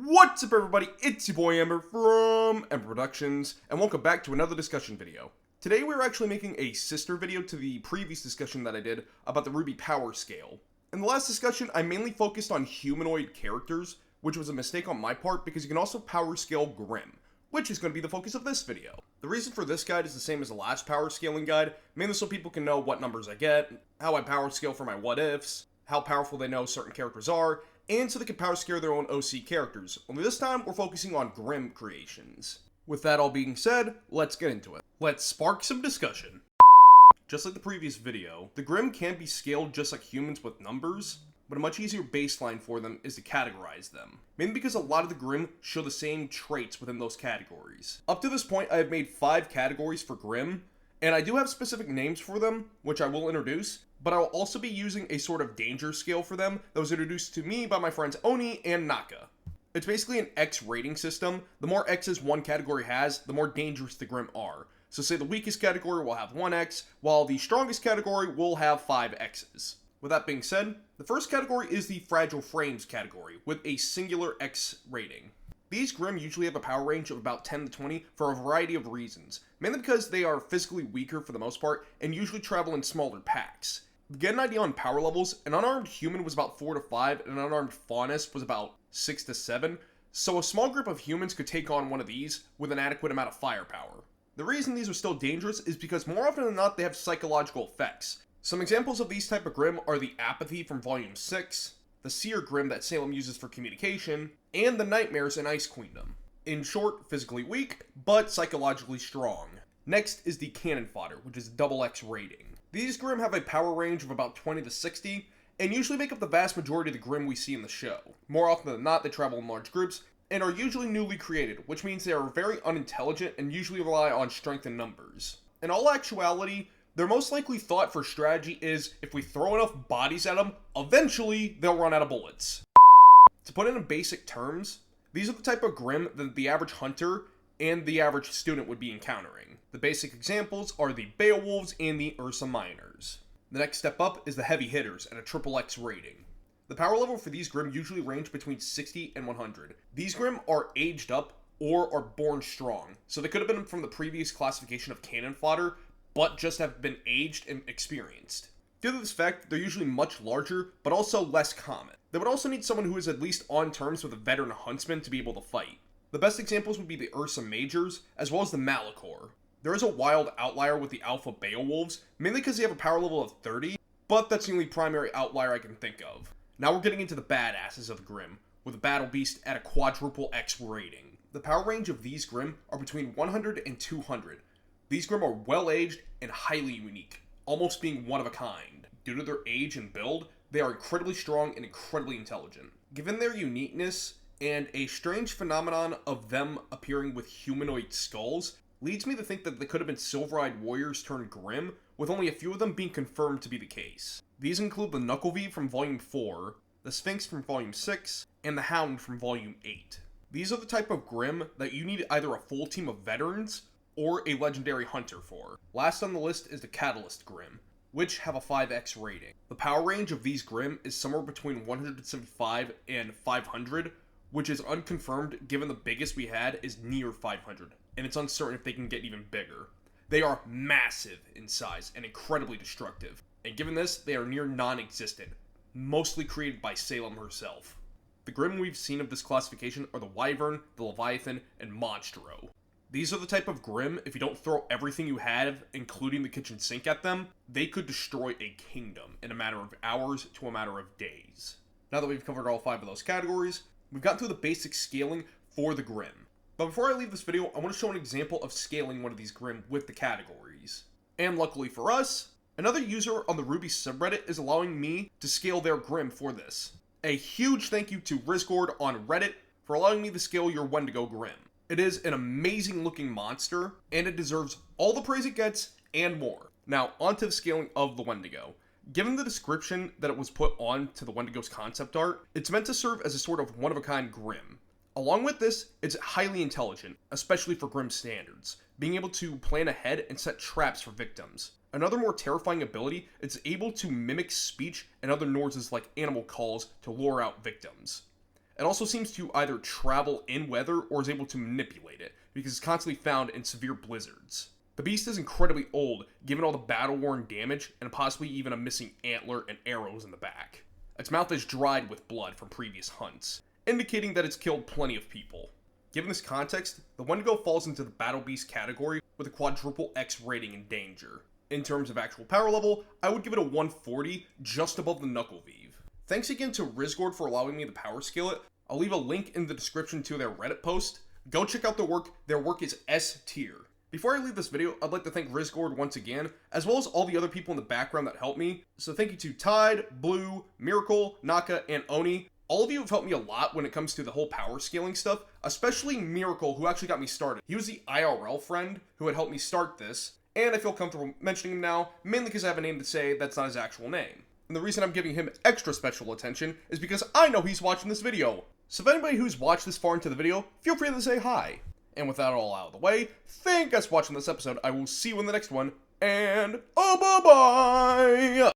What's up everybody, it's your boy Ember from Ember Productions, and welcome back to another discussion video. Today we're actually making a sister video to the previous discussion that I did about the RWBY power scale. In the last discussion, I mainly focused on humanoid characters, which was a mistake on my part because you can also power scale Grimm, which is going to be the focus of this video. The reason for this guide is the same as the last power scaling guide, mainly so people can know what numbers I get, how I power scale for my what ifs, how powerful they know certain characters are, and so they can power scale their own OC characters. Only this time, we're focusing on Grimm creations. With that all being said, let's get into it. Let's spark some discussion. Just like the previous video, the Grimm can be scaled just like humans with numbers, but a much easier baseline for them is to categorize them. Mainly because a lot of the Grimm show the same traits within those categories. Up to this point, I have made 5 categories for Grimm, and I do have specific names for them, which I will introduce, but I will also be using a sort of danger scale for them that was introduced to me by my friends Oni and Naka. It's basically an X rating system. The more X's one category has, the more dangerous the Grimm are. So say the weakest category will have 1 X, while the strongest category will have 5 X's. With that being said, the first category is the Fragile Frames category, with a singular X rating. These Grimm usually have a power range of about 10 to 20 for a variety of reasons, mainly because they are physically weaker for the most part, and usually travel in smaller packs. To get an idea on power levels, an unarmed human was about 4 to 5, and an unarmed faunus was about 6 to 7, so a small group of humans could take on one of these with an adequate amount of firepower. The reason these are still dangerous is because more often than not they have psychological effects. Some examples of these type of Grimm are the Apathy from Volume 6, the Seer Grimm that Salem uses for communication, and the Nightmares in Ice Queendom. In short, physically weak, but psychologically strong. Next is the Cannon Fodder, which is double X rating. These Grimm have a power range of about 20 to 60, and usually make up the vast majority of the Grimm we see in the show. More often than not, they travel in large groups, and are usually newly created, which means they are very unintelligent and usually rely on strength and numbers. In all actuality, their most likely thought for strategy is, if we throw enough bodies at them, eventually they'll run out of bullets. To put it in basic terms, these are the type of Grimm that the average hunter and the average student would be encountering. The basic examples are the Beowulfs and the Ursa Minors. The next step up is the Heavy Hitters at a triple X rating. The power level for these Grimm usually range between 60 and 100. These Grimm are aged up or are born strong, so they could have been from the previous classification of cannon fodder, but just have been aged and experienced. Due to this fact, they're usually much larger, but also less common. They would also need someone who is at least on terms with a veteran huntsman to be able to fight. The best examples would be the Ursa Majors, as well as the Malachor. There is a wild outlier with the Alpha Beowulfs, mainly because they have a power level of 30, but that's the only primary outlier I can think of. Now we're getting into the badasses of the Grimm, with the Battle Beast at a quadruple X rating. The power range of these Grimm are between 100 and 200. These Grimm are well aged and highly unique, almost being one of a kind. Due to their age and build, they are incredibly strong and incredibly intelligent. Given their uniqueness, and a strange phenomenon of them appearing with humanoid skulls, leads me to think that they could have been Silver-Eyed Warriors turned Grimm, with only a few of them being confirmed to be the case. These include the Knucklevi from Volume 4, the Sphinx from Volume 6, and the Hound from Volume 8. These are the type of Grimm that you need either a full team of veterans, or a legendary hunter for. Last on the list is the Catalyst Grimm, which have a 5X rating. The power range of these Grimm is somewhere between 175 and 500, which is unconfirmed given the biggest we had is near 500, and it's uncertain if they can get even bigger. They are massive in size and incredibly destructive, and given this, they are near non-existent, mostly created by Salem herself. The Grimm we've seen of this classification are the Wyvern, the Leviathan, and Monstro. These are the type of Grimm, if you don't throw everything you have, including the kitchen sink at them, they could destroy a kingdom in a matter of hours to a matter of days. Now that we've covered all 5 of those categories, we've gotten through the basic scaling for the Grimm. But before I leave this video, I want to show an example of scaling one of these Grimm with the categories. And luckily for us, another user on the RWBY subreddit is allowing me to scale their Grimm for this. A huge thank you to Rizgord on Reddit for allowing me to scale your Wendigo Grimm. It is an amazing looking monster, and it deserves all the praise it gets, and more. Now, onto the scaling of the Wendigo. Given the description that it was put on to the Wendigo's concept art, it's meant to serve as a sort of one-of-a-kind Grimm. Along with this, it's highly intelligent, especially for Grimm standards, being able to plan ahead and set traps for victims. Another more terrifying ability, it's able to mimic speech and other noises like animal calls to lure out victims. It also seems to either travel in weather or is able to manipulate it, because it's constantly found in severe blizzards. The beast is incredibly old, given all the battle-worn damage, and possibly even a missing antler and arrows in the back. Its mouth is dried with blood from previous hunts, indicating that it's killed plenty of people. Given this context, the Wendigo falls into the Battle Beast category with a quadruple X rating in danger. In terms of actual power level, I would give it a 140, just above the Knucklevive. Thanks again to Rizgord for allowing me to power scale it. I'll leave a link in the description to their Reddit post. Go check out their work is S tier. Before I leave this video, I'd like to thank Rizgord once again, as well as all the other people in the background that helped me. So thank you to Tide, Blue, Miracle, Naka, and Oni. All of you have helped me a lot when it comes to the whole power scaling stuff, especially Miracle, who actually got me started. He was the IRL friend who had helped me start this, and I feel comfortable mentioning him now, mainly because I have a name to say that's not his actual name. And the reason I'm giving him extra special attention is because I know he's watching this video. So if anybody who's watched this far into the video, feel free to say hi. And with that all out of the way, thank you guys for watching this episode. I will see you in the next one, and bye-bye!